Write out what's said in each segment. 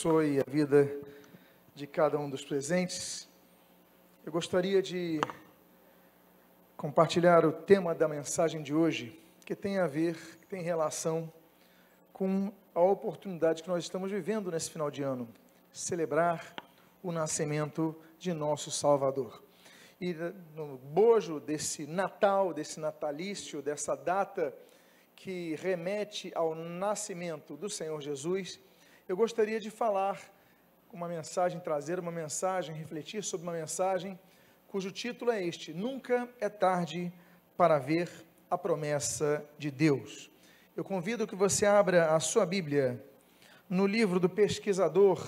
abençoe a vida de cada um dos presentes. Eu gostaria de compartilhar o tema da mensagem de hoje, que tem a ver, que tem relação com a oportunidade que nós estamos vivendo nesse final de ano, celebrar o nascimento de nosso Salvador. E no bojo desse Natal, desse natalício, dessa data que remete ao nascimento do Senhor Jesus, eu gostaria de falar uma mensagem, trazer uma mensagem, refletir sobre uma mensagem cujo título é este: Nunca é tarde para ver a promessa de Deus. Eu convido que você abra a sua Bíblia no livro do pesquisador,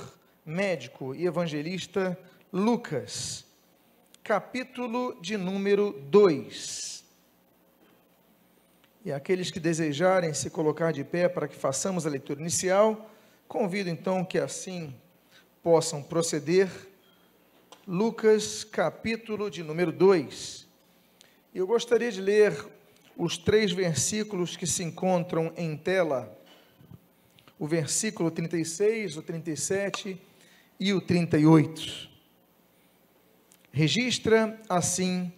médico e evangelista Lucas, capítulo de número 2. E aqueles que desejarem se colocar de pé para que façamos a leitura inicial, convido então que assim possam proceder. Lucas, capítulo de número 2. Eu gostaria de ler os 3 versículos que se encontram em tela, o versículo 36, o 37 e o 38. Registra assim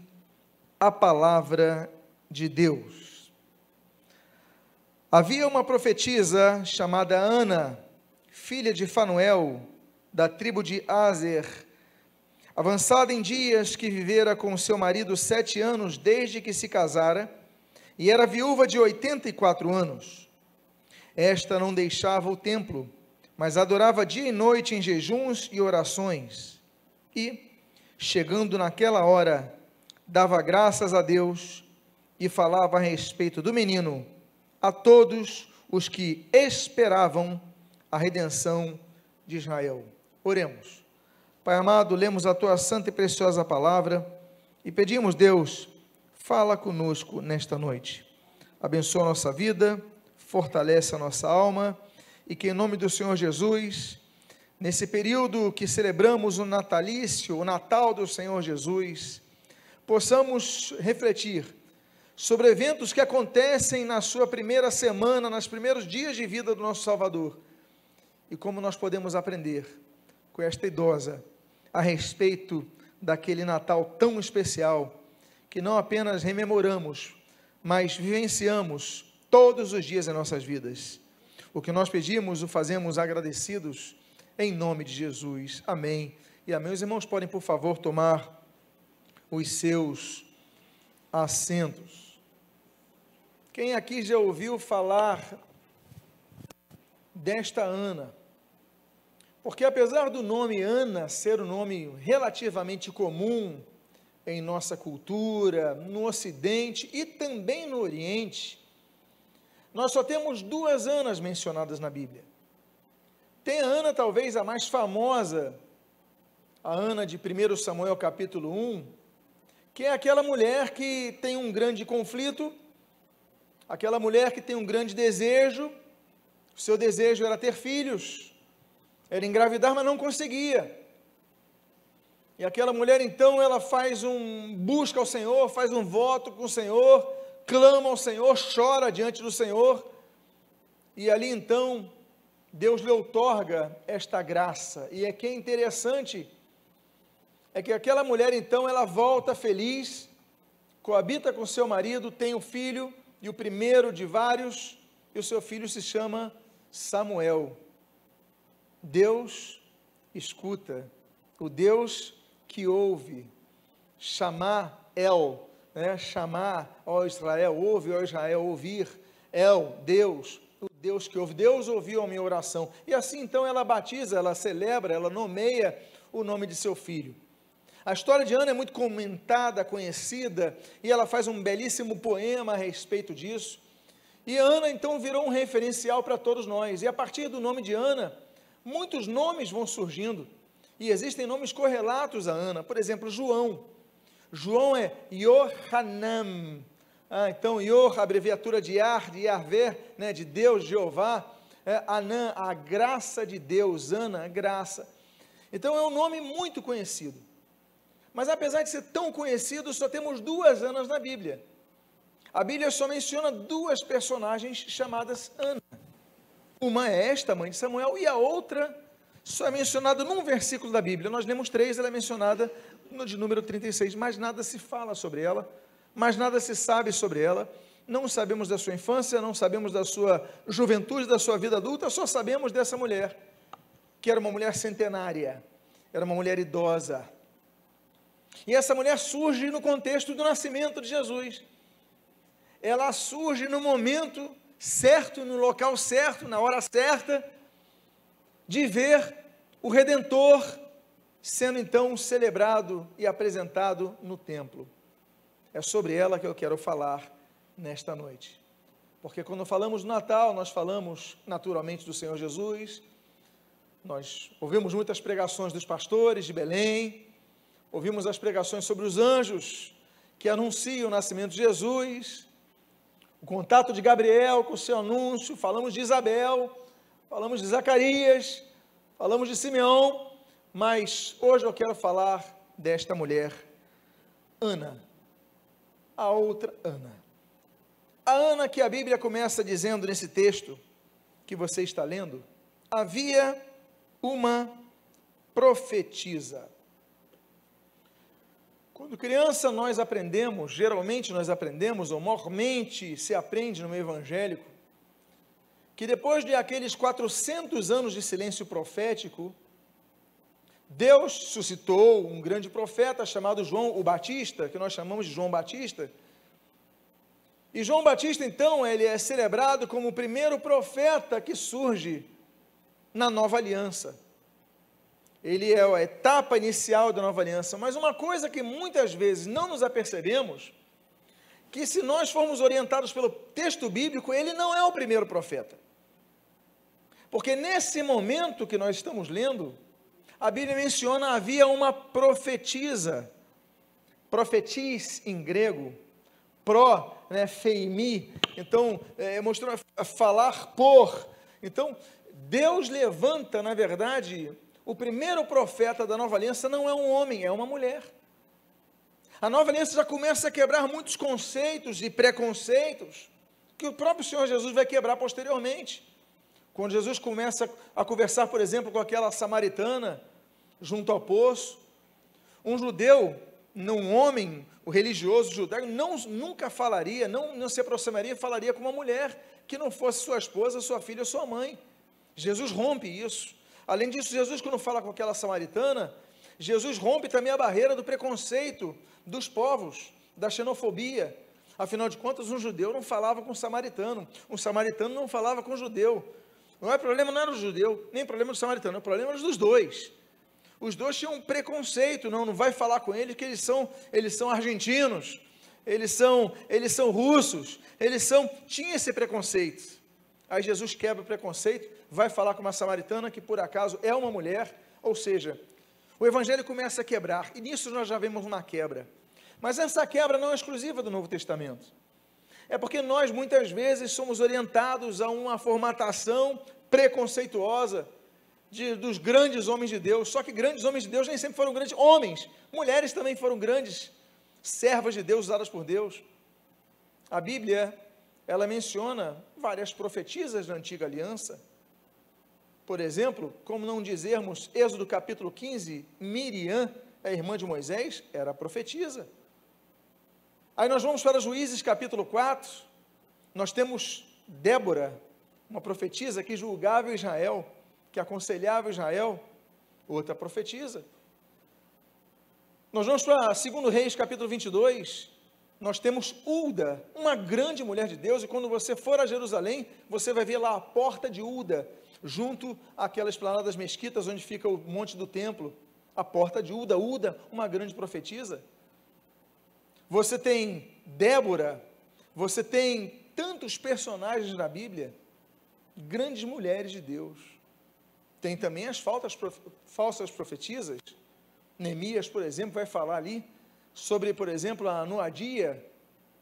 a palavra de Deus. Havia uma profetisa chamada Ana, filha de Fanuel, da tribo de Aser, avançada em dias, que vivera com seu marido 7 anos desde que se casara, e era viúva de 84 anos. Esta não deixava o templo, mas adorava dia e noite em jejuns e orações. E, chegando naquela hora, dava graças a Deus e falava a respeito do menino a todos os que esperavam a redenção de Israel. Oremos. Pai amado, lemos a tua santa e preciosa palavra e pedimos, Deus, fala conosco nesta noite. Abençoa a nossa vida, fortalece a nossa alma e que em nome do Senhor Jesus, nesse período que celebramos o natalício, o Natal do Senhor Jesus, possamos refletir sobre eventos que acontecem na sua primeira semana, nos primeiros dias de vida do nosso Salvador, e como nós podemos aprender com esta idosa a respeito daquele Natal tão especial, que não apenas rememoramos, mas vivenciamos todos os dias em nossas vidas. O que nós pedimos, o fazemos agradecidos, em nome de Jesus, amém e amém. Os irmãos podem, por favor, tomar os seus assentos. Quem aqui já ouviu falar desta Ana? Porque apesar do nome Ana ser um nome relativamente comum em nossa cultura, no Ocidente e também no Oriente, nós só temos 2 Anas mencionadas na Bíblia. Tem a Ana, talvez a mais famosa, a Ana de 1 Samuel capítulo 1, que é aquela mulher que tem um grande conflito, aquela mulher que tem um grande desejo, o seu desejo era ter filhos, era engravidar, mas não conseguia. E aquela mulher, então, ela busca ao Senhor, faz um voto com o Senhor, clama ao Senhor, chora diante do Senhor, e ali, então, Deus lhe outorga esta graça. E que é interessante, é que aquela mulher, então, ela volta feliz, coabita com seu marido, tem um filho, e o primeiro de vários, e o seu filho se chama Samuel. Deus escuta, o Deus que ouve, chamar El, chamar, ó Israel, ouve, ó Israel, ouvir, El, Deus, o Deus que ouve. Deus ouviu a minha oração, e assim então ela batiza, ela celebra, ela nomeia o nome de seu filho. A história de Ana é muito comentada, conhecida, e ela faz um belíssimo poema a respeito disso, e Ana então virou um referencial para todos nós, e a partir do nome de Ana, muitos nomes vão surgindo, e existem nomes correlatos a Ana. Por exemplo, João é Yohanan, então Yor, abreviatura de Yar, de Yarvé, de Deus, Jeová, Anã, a graça de Deus, Ana, a graça. Então é um nome muito conhecido. Mas apesar de ser tão conhecido, só temos 2 Anas na Bíblia. A Bíblia só menciona 2 personagens chamadas Ana. Uma é esta, mãe de Samuel, e a outra só é mencionada num versículo da Bíblia. Nós lemos 3, ela é mencionada no de número 36, mas nada se fala sobre ela, mas nada se sabe sobre ela. Não sabemos da sua infância, não sabemos da sua juventude, da sua vida adulta, só sabemos dessa mulher, que era uma mulher centenária, era uma mulher idosa. E essa mulher surge no contexto do nascimento de Jesus. Ela surge no momento certo, no local certo, na hora certa, de ver o Redentor sendo então celebrado e apresentado no templo. É sobre ela que eu quero falar nesta noite. Porque quando falamos do Natal, nós falamos naturalmente do Senhor Jesus, nós ouvimos muitas pregações dos pastores de Belém, ouvimos as pregações sobre os anjos que anunciam o nascimento de Jesus, o contato de Gabriel com o seu anúncio, falamos de Isabel, falamos de Zacarias, falamos de Simeão, mas hoje eu quero falar desta mulher, Ana, a outra Ana. A Ana que a Bíblia começa dizendo nesse texto que você está lendo, havia uma profetisa. Quando criança nós aprendemos, geralmente nós aprendemos, ou mormente se aprende no meio evangélico, que depois de aqueles 400 anos de silêncio profético, Deus suscitou um grande profeta chamado João o Batista, que nós chamamos de João Batista. E João Batista, então, ele é celebrado como o primeiro profeta que surge na nova aliança. Ele é a etapa inicial da nova aliança, mas uma coisa que muitas vezes não nos apercebemos, que se nós formos orientados pelo texto bíblico, ele não é o primeiro profeta. Porque nesse momento que nós estamos lendo, a Bíblia menciona, havia uma profetisa, profetis em grego, feimi, então, mostrou falar por, então, Deus levanta, na verdade, o primeiro profeta da nova aliança não é um homem, é uma mulher. A nova aliança já começa a quebrar muitos conceitos e preconceitos, que o próprio Senhor Jesus vai quebrar posteriormente. Quando Jesus começa a conversar, por exemplo, com aquela samaritana, junto ao poço, um judeu, um homem, o religioso judaico, nunca falaria, não se aproximaria, falaria com uma mulher que não fosse sua esposa, sua filha, sua mãe. Jesus rompe isso. Além disso, Jesus, quando fala com aquela samaritana, Jesus rompe também a barreira do preconceito dos povos, da xenofobia. Afinal de contas, um judeu não falava com um samaritano não falava com um judeu. Não era o judeu, nem problema do samaritano, o problema era dos dois. Os dois tinham um preconceito, não vai falar com eles que eles são argentinos, eles são russos, tinha esse preconceito. Aí Jesus quebra o preconceito, vai falar com uma samaritana que por acaso é uma mulher, ou seja, o evangelho começa a quebrar, e nisso nós já vemos uma quebra. Mas essa quebra não é exclusiva do Novo Testamento. É porque nós muitas vezes somos orientados a uma formatação preconceituosa dos grandes homens de Deus, só que grandes homens de Deus nem sempre foram grandes homens, mulheres também foram grandes servas de Deus, usadas por Deus. A Bíblia, ela menciona várias profetisas da antiga aliança. Por exemplo, como não dizermos, Êxodo capítulo 15, Miriam, a irmã de Moisés, era profetisa. Aí nós vamos para Juízes capítulo 4, nós temos Débora, uma profetisa que julgava Israel, que aconselhava Israel, outra profetisa. Nós vamos para 2 Reis capítulo 22, nós temos Hulda, uma grande mulher de Deus, e quando você for a Jerusalém, você vai ver lá a porta de Hulda, junto àquela esplanada das mesquitas, onde fica o monte do templo, a porta de Hulda, uma grande profetisa. Você tem Débora, você tem tantos personagens na Bíblia, grandes mulheres de Deus. Tem também as falsas profetisas. Neemias, por exemplo, vai falar ali sobre, por exemplo, a Noadia,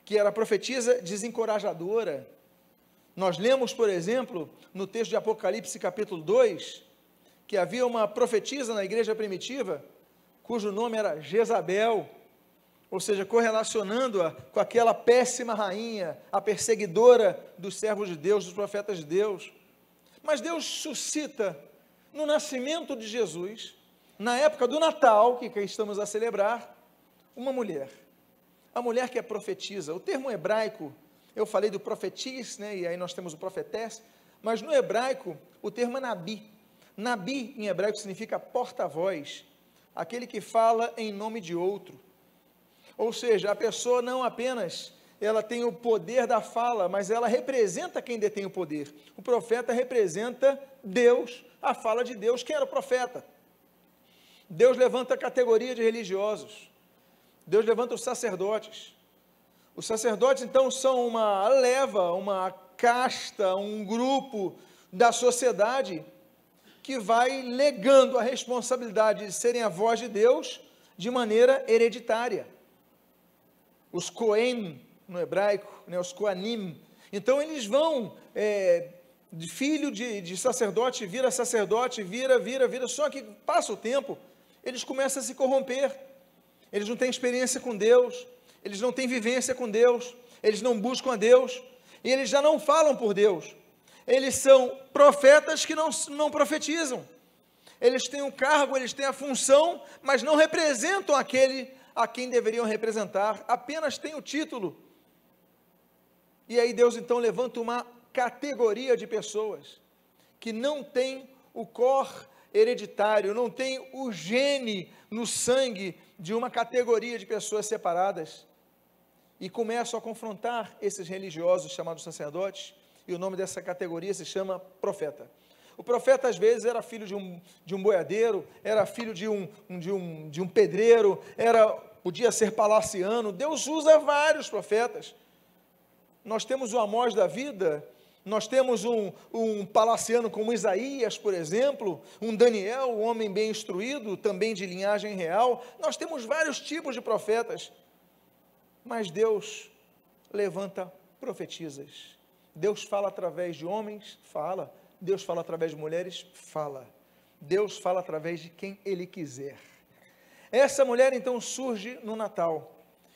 que era profetisa desencorajadora. Nós lemos, por exemplo, no texto de Apocalipse capítulo 2, que havia uma profetisa na igreja primitiva, cujo nome era Jezabel, ou seja, correlacionando-a com aquela péssima rainha, a perseguidora dos servos de Deus, dos profetas de Deus. Mas Deus suscita no nascimento de Jesus, na época do Natal, que estamos a celebrar, uma mulher. A mulher que é profetisa. O termo hebraico, eu falei do profetis, né, e aí nós temos o profetés, mas no hebraico, o termo é nabi. Nabi, em hebraico, significa porta-voz, aquele que fala em nome de outro. Ou seja, a pessoa não apenas ela tem o poder da fala, mas ela representa quem detém o poder. O profeta representa Deus, a fala de Deus. Quem era o profeta? Deus levanta a categoria de religiosos. Deus levanta os sacerdotes. Os sacerdotes, então, são uma leva, uma casta, um grupo da sociedade que vai legando a responsabilidade de serem a voz de Deus de maneira hereditária. Os Cohen, no hebraico, né, os Koanim, então eles vão, de filho de sacerdote, vira, só que passa o tempo, eles começam a se corromper, eles não têm experiência com Deus, eles não têm vivência com Deus, eles não buscam a Deus, e eles já não falam por Deus, eles são profetas que não profetizam, eles têm um cargo, eles têm a função, mas não representam aquele a quem deveriam representar, apenas têm o título. E aí Deus então levanta uma categoria de pessoas que não tem o cor hereditário, não tem o gene no sangue de uma categoria de pessoas separadas, e começam a confrontar esses religiosos chamados sacerdotes, e o nome dessa categoria se chama profeta. O profeta às vezes era filho de um boiadeiro, era filho de um pedreiro, podia ser palaciano. Deus usa vários profetas. Nós temos o Amós da vida, nós temos um palaciano como Isaías, por exemplo, um Daniel, um homem bem instruído, também de linhagem real. Nós temos vários tipos de profetas, mas Deus levanta profetisas. Deus fala através de homens, fala. Deus fala através de mulheres, fala. Deus fala através de quem Ele quiser. Essa mulher então surge no Natal,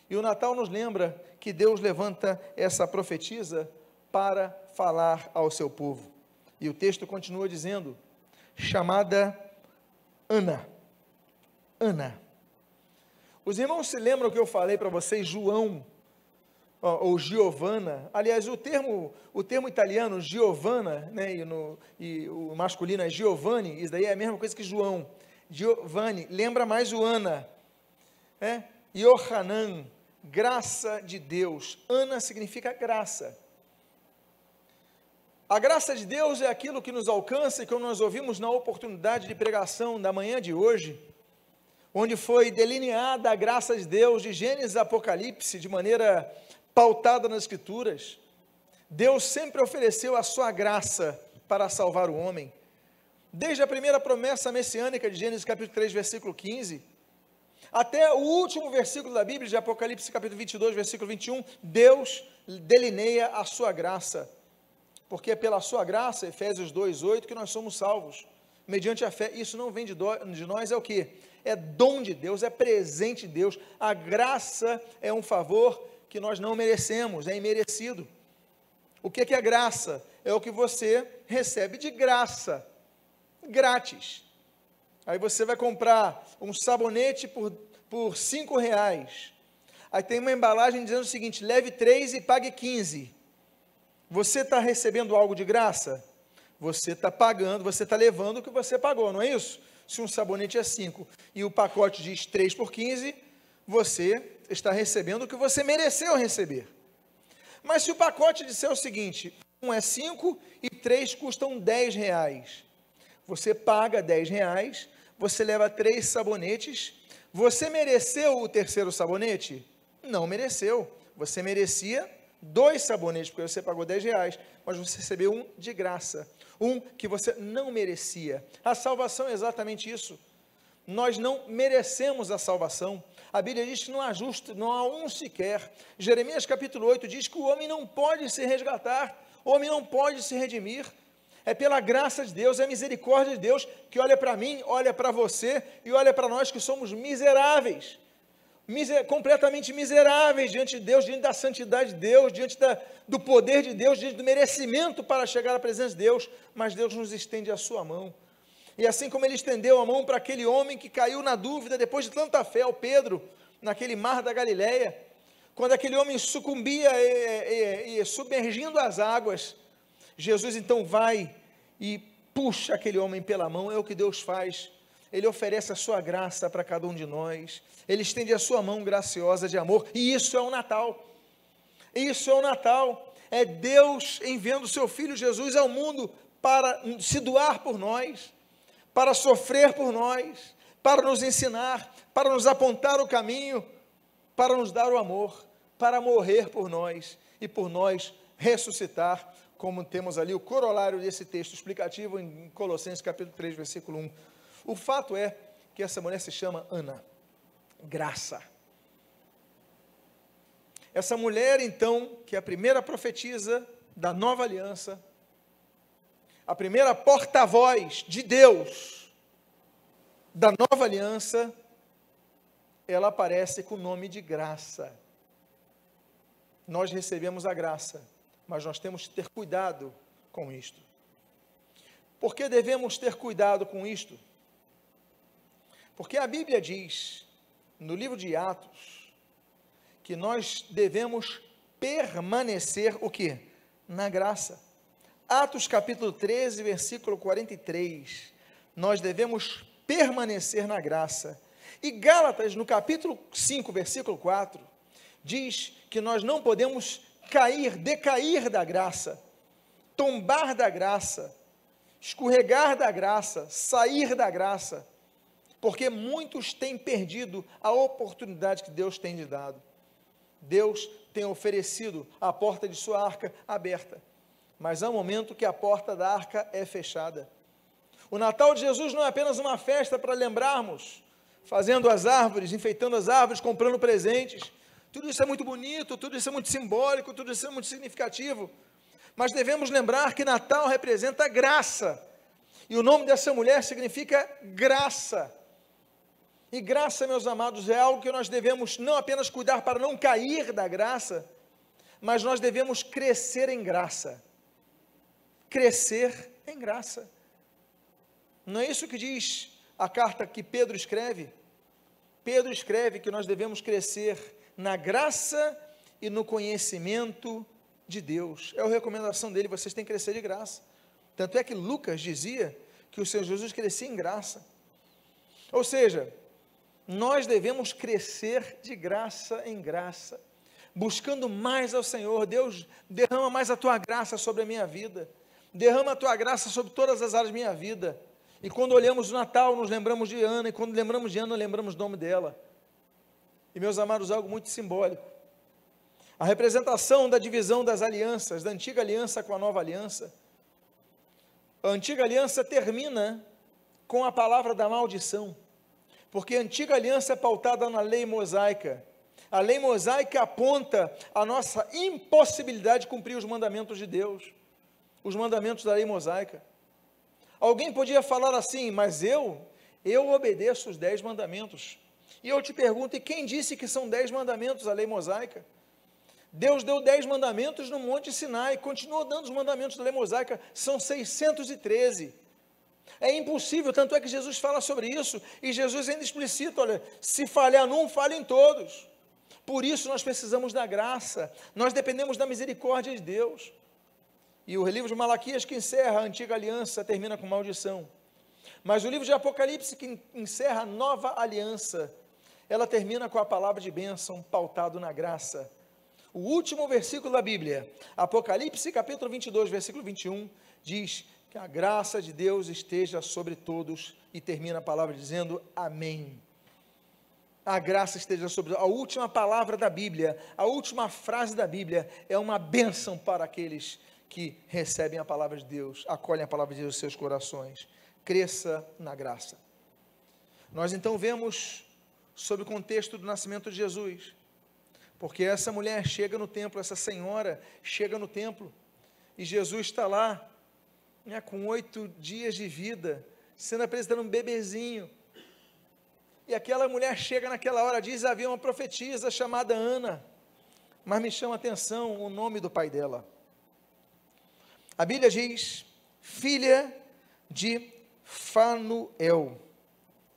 e o Natal nos lembra que Deus levanta essa profetisa para falar ao seu povo. E o texto continua dizendo, chamada Ana. Ana. Os irmãos se lembram que eu falei para vocês, João, ou Giovanna? Aliás, o termo italiano, Giovanna, né, e o masculino é Giovanni, isso daí é a mesma coisa que João. Giovanni, lembra mais o Ana, né? Yohanan, graça de Deus. Ana significa graça. A graça de Deus é aquilo que nos alcança, e como nós ouvimos na oportunidade de pregação da manhã de hoje, onde foi delineada a graça de Deus, de Gênesis a Apocalipse, de maneira pautada nas Escrituras. Deus sempre ofereceu a sua graça para salvar o homem. Desde a primeira promessa messiânica de Gênesis capítulo 3, versículo 15, até o último versículo da Bíblia, de Apocalipse capítulo 22, versículo 21, Deus delineia a sua graça, porque é pela sua graça, Efésios 2, 8, que nós somos salvos, mediante a fé. Isso não vem de nós, é o quê? É dom de Deus, é presente de Deus. A graça é um favor que nós não merecemos, é imerecido. O que é graça? É o que você recebe de graça, grátis. Aí você vai comprar um sabonete por R$5, aí tem uma embalagem dizendo o seguinte, leve 3 e pague 15, você está recebendo algo de graça? Você está pagando, você está levando o que você pagou, não é isso? Se um sabonete é 5 e o pacote diz 3 por 15, você está recebendo o que você mereceu receber. Mas se o pacote disser o seguinte, um é 5 e 3 custam R$10, você paga R$10, você leva 3 sabonetes, você mereceu o terceiro sabonete? Não mereceu, você merecia 2 sabonetes, porque você pagou R$10, mas você recebeu um de graça, um que você não merecia. A salvação é exatamente isso. Nós não merecemos a salvação. A Bíblia diz que não há justo, não há um sequer. Jeremias capítulo 8 diz que o homem não pode se resgatar, o homem não pode se redimir. É pela graça de Deus, é a misericórdia de Deus que olha para mim, olha para você e olha para nós que somos miseráveis, completamente miseráveis diante de Deus, diante da santidade de Deus, diante do poder de Deus, diante do merecimento para chegar à presença de Deus, mas Deus nos estende a sua mão. E assim como ele estendeu a mão para aquele homem que caiu na dúvida depois de tanta fé, o Pedro, naquele mar da Galileia, quando aquele homem sucumbia e submergindo as águas, Jesus então vai e puxa aquele homem pela mão. É o que Deus faz. Ele oferece a sua graça para cada um de nós, ele estende a sua mão graciosa de amor, e isso é o Natal. Isso é o Natal, é Deus enviando o seu Filho Jesus ao mundo para se doar por nós, para sofrer por nós, para nos ensinar, para nos apontar o caminho, para nos dar o amor, para morrer por nós e por nós ressuscitar, como temos ali o corolário desse texto explicativo em Colossenses capítulo 3, versículo 1. O fato é que essa mulher se chama Ana, graça. Essa mulher, então, que é a primeira profetisa da nova aliança, a primeira porta-voz de Deus da nova aliança, ela aparece com o nome de graça. Nós recebemos a graça, mas nós temos que ter cuidado com isto. Por que devemos ter cuidado com isto? Porque a Bíblia diz, no livro de Atos, que nós devemos permanecer o quê? Na graça. Atos capítulo 13, versículo 43, nós devemos permanecer na graça. E Gálatas, no capítulo 5, versículo 4, diz que nós não podemos decair da graça, tombar da graça, escorregar da graça, sair da graça, porque muitos têm perdido a oportunidade que Deus tem lhe dado. Deus tem oferecido a porta de sua arca aberta, mas há um momento que a porta da arca é fechada. O Natal de Jesus não é apenas uma festa para lembrarmos, fazendo as árvores, enfeitando as árvores, comprando presentes. Tudo isso é muito bonito, tudo isso é muito simbólico, tudo isso é muito significativo, mas devemos lembrar que Natal representa graça, e o nome dessa mulher significa graça. E graça, meus amados, é algo que nós devemos não apenas cuidar para não cair da graça, mas nós devemos crescer em graça. Crescer em graça. Não é isso que diz a carta que Pedro escreve? Pedro escreve que nós devemos crescer na graça e no conhecimento de Deus. É a recomendação dele, vocês têm que crescer de graça. Tanto é que Lucas dizia que o Senhor Jesus crescia em graça. Ou seja, nós devemos crescer de graça em graça, buscando mais ao Senhor. Deus, derrama mais a tua graça sobre a minha vida, derrama a tua graça sobre todas as áreas da minha vida. E quando olhamos o Natal, nos lembramos de Ana, e quando lembramos de Ana, lembramos do nome dela. E, meus amados, algo muito simbólico. A representação da divisão das alianças, da antiga aliança com a nova aliança. A antiga aliança termina com a palavra da maldição, porque a antiga aliança é pautada na lei mosaica. A lei mosaica aponta a nossa impossibilidade de cumprir os mandamentos de Deus, os mandamentos da lei mosaica. Alguém podia falar assim, mas eu obedeço os 10 mandamentos. E eu te pergunto, e quem disse que são 10 mandamentos a lei mosaica? Deus deu 10 mandamentos no Monte Sinai, continua dando os mandamentos da lei mosaica, são 613. É impossível, tanto é que Jesus fala sobre isso, e Jesus ainda explicita, olha, se falhar num, falha em todos. Por isso nós precisamos da graça, nós dependemos da misericórdia de Deus. E o livro de Malaquias, que encerra a antiga aliança, termina com maldição. Mas o livro de Apocalipse, que encerra a nova aliança, ela termina com a palavra de bênção, pautado na graça. O último versículo da Bíblia, Apocalipse capítulo 22, versículo 21, diz que a graça de Deus esteja sobre todos, e termina a palavra dizendo amém. A graça esteja sobre todos. A última palavra da Bíblia, a última frase da Bíblia, é uma bênção para aqueles que recebem a palavra de Deus, acolhem a palavra de Deus em seus corações. Cresça na graça. Nós então vemos sobre o contexto do nascimento de Jesus, porque essa mulher chega no templo, essa senhora chega no templo, e Jesus está lá, com 8 dias de vida, sendo apresentado um bebezinho, e aquela mulher chega naquela hora, diz, havia uma profetisa chamada Ana, mas me chama a atenção o nome do pai dela. A Bíblia diz, filha de Fanuel,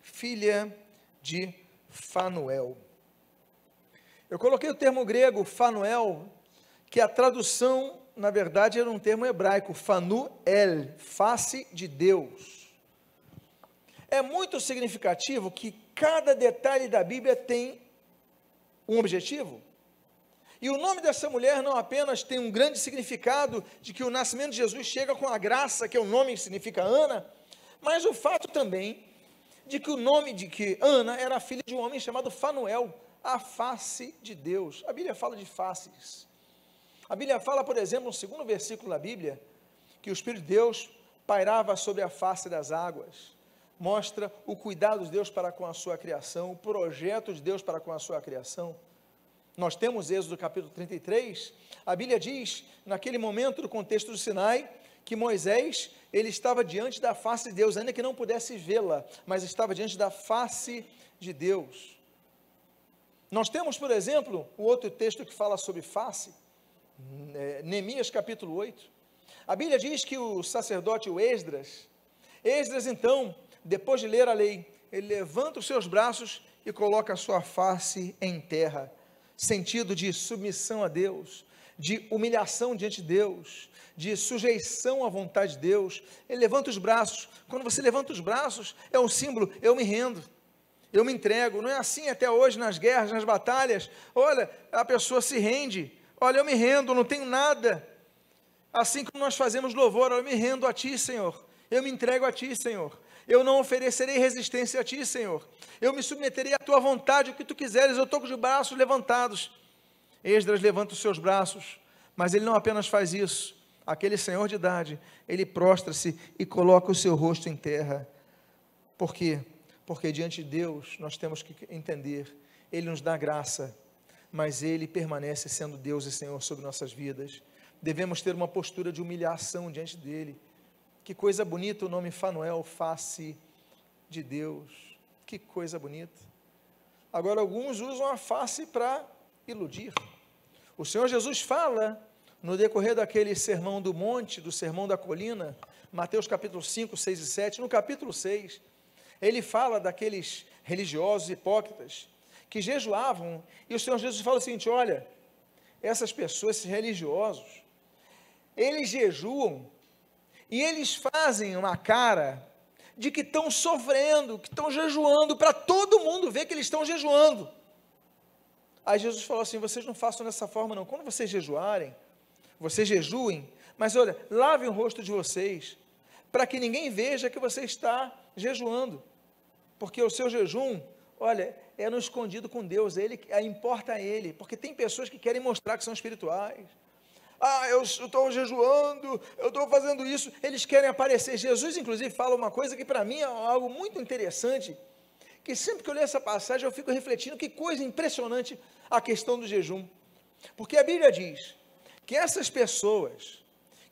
filha de Fanuel. Eu coloquei o termo grego Fanuel, que a tradução, na verdade, era um termo hebraico, Fanuel, face de Deus. É muito significativo que cada detalhe da Bíblia tem um objetivo. E o nome dessa mulher não apenas tem um grande significado de que o nascimento de Jesus chega com a graça, que é o nome que significa Ana, mas o fato também de que o nome de que Ana era filha de um homem chamado Fanuel, a face de Deus. A Bíblia fala de faces. A Bíblia fala, por exemplo, no segundo versículo da Bíblia, que o Espírito de Deus pairava sobre a face das águas. Mostra o cuidado de Deus para com a sua criação, o projeto de Deus para com a sua criação. Nós temos Êxodo capítulo 33, a Bíblia diz, naquele momento do contexto do Sinai, que Moisés, ele estava diante da face de Deus, ainda que não pudesse vê-la, mas estava diante da face de Deus. Nós temos, por exemplo, o outro texto que fala sobre face, Neemias capítulo 8, a Bíblia diz que o sacerdote, o Esdras, então, depois de ler a lei, ele levanta os seus braços e coloca a sua face em terra, sentido de submissão a Deus, de humilhação diante de Deus, de sujeição à vontade de Deus. Ele levanta os braços. Quando você levanta os braços, é um símbolo, eu me rendo, eu me entrego. Não é assim até hoje nas guerras, nas batalhas? Olha, a pessoa se rende. Olha, eu me rendo, não tenho nada. Assim como nós fazemos louvor, eu me rendo a Ti, Senhor. Eu me entrego a Ti, Senhor. Eu não oferecerei resistência a Ti, Senhor. Eu me submeterei à Tua vontade, o que Tu quiseres. Eu estou com os braços levantados. Esdras levanta os seus braços, mas ele não apenas faz isso. Aquele senhor de idade, ele prostra-se e coloca o seu rosto em terra. Por quê? Porque diante de Deus, nós temos que entender, Ele nos dá graça, mas Ele permanece sendo Deus e Senhor sobre nossas vidas. Devemos ter uma postura de humilhação diante dEle. Que coisa bonita o nome Fanuel, face de Deus. Que coisa bonita. Agora, alguns usam a face para iludir. O Senhor Jesus fala, no decorrer daquele sermão do monte, do sermão da colina, Mateus capítulo 5, 6 e 7, no capítulo 6, ele fala daqueles religiosos hipócritas, que jejuavam, e o Senhor Jesus fala o seguinte, olha, essas pessoas, esses religiosos, eles jejuam, e eles fazem uma cara de que estão sofrendo, que estão jejuando, para todo mundo ver que eles estão jejuando. Aí Jesus falou assim, vocês não façam dessa forma não, quando vocês jejuarem, vocês jejuem, mas olha, lavem o rosto de vocês, para que ninguém veja que você está jejuando, porque o seu jejum, olha, é no escondido com Deus, importa a Ele, porque tem pessoas que querem mostrar que são espirituais, eu estou jejuando, eu estou fazendo isso, eles querem aparecer. Jesus inclusive fala uma coisa que para mim é algo muito interessante, que sempre que eu leio essa passagem eu fico refletindo, que coisa impressionante a questão do jejum, porque a Bíblia diz que essas pessoas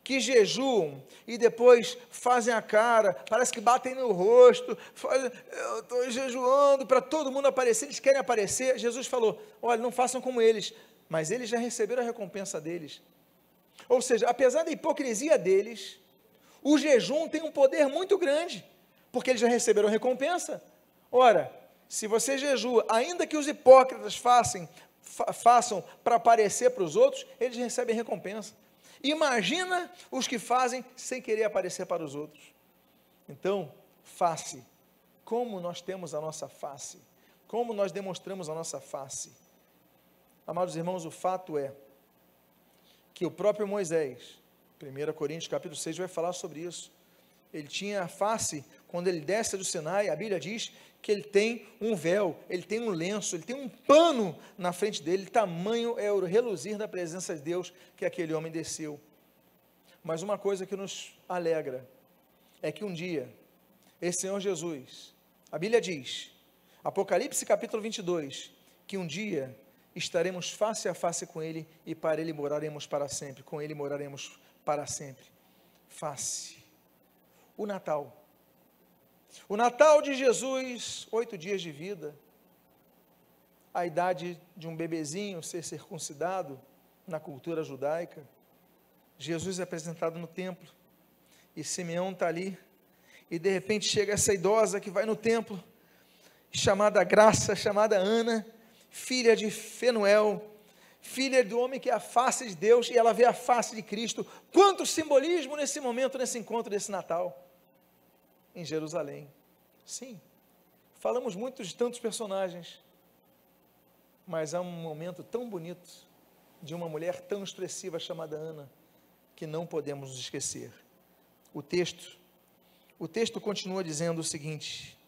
que jejuam e depois fazem a cara, parece que batem no rosto, eu estou jejuando para todo mundo aparecer, eles querem aparecer. Jesus falou, olha, não façam como eles, mas eles já receberam a recompensa deles. Ou seja, apesar da hipocrisia deles, o jejum tem um poder muito grande, porque eles já receberam a recompensa. Ora, se você jejua, ainda que os hipócritas façam para aparecer para os outros, eles recebem recompensa. Imagina os que fazem sem querer aparecer para os outros. Então, face, como nós temos a nossa face, como nós demonstramos a nossa face. Amados irmãos, o fato é que o próprio Moisés, 1 Coríntios capítulo 6 vai falar sobre isso, ele tinha a face, quando ele desce do Sinai, a Bíblia diz que ele tem um véu, ele tem um lenço, ele tem um pano na frente dele, tamanho é o reluzir da presença de Deus que aquele homem desceu. Mas uma coisa que nos alegra, é que um dia, esse Senhor Jesus, a Bíblia diz, Apocalipse capítulo 22, que um dia estaremos face a face com Ele, e para Ele moraremos para sempre, com Ele moraremos para sempre, face. O Natal de Jesus, 8 dias de vida, a idade de um bebezinho ser circuncidado na cultura judaica. Jesus é apresentado no templo, e Simeão está ali, e de repente chega essa idosa que vai no templo, chamada Graça, chamada Ana, filha de Fenuel, filha do homem que é a face de Deus, e ela vê a face de Cristo. Quanto simbolismo nesse momento, nesse encontro desse Natal, em Jerusalém. Sim, falamos muito de tantos personagens, mas há um momento tão bonito, de uma mulher tão expressiva chamada Ana, que não podemos nos esquecer. O texto continua dizendo o seguinte: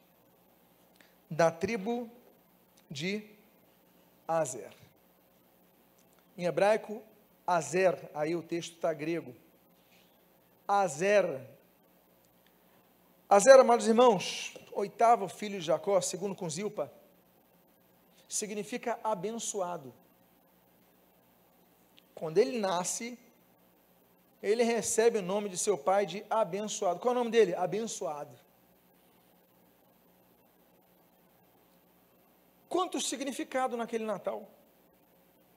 da tribo de Aser. Em hebraico, Azer, aí o texto está grego. Azer, amados irmãos, oitavo filho de Jacó, segundo com Zilpa, significa abençoado. Quando ele nasce, ele recebe o nome de seu pai de abençoado. Qual é o nome dele? Abençoado. Quanto significado naquele Natal?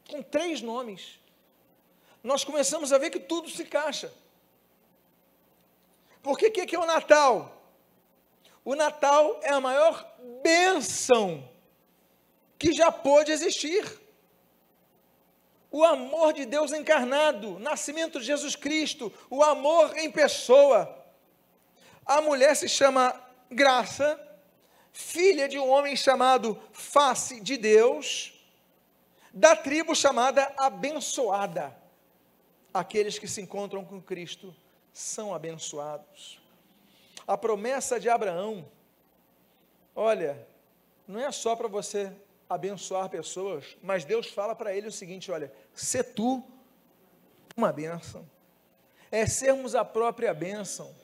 Com 3 nomes. Nós começamos a ver que tudo se encaixa. Porque o que é o Natal? O Natal é a maior bênção que já pôde existir. O amor de Deus encarnado, nascimento de Jesus Cristo, o amor em pessoa. A mulher se chama Graça, filha de um homem chamado Face de Deus, da tribo chamada Abençoada. Aqueles que se encontram com Cristo são abençoados. A promessa de Abraão, olha, não é só para você abençoar pessoas, mas Deus fala para ele o seguinte: olha, sê tu uma bênção, é sermos a própria bênção.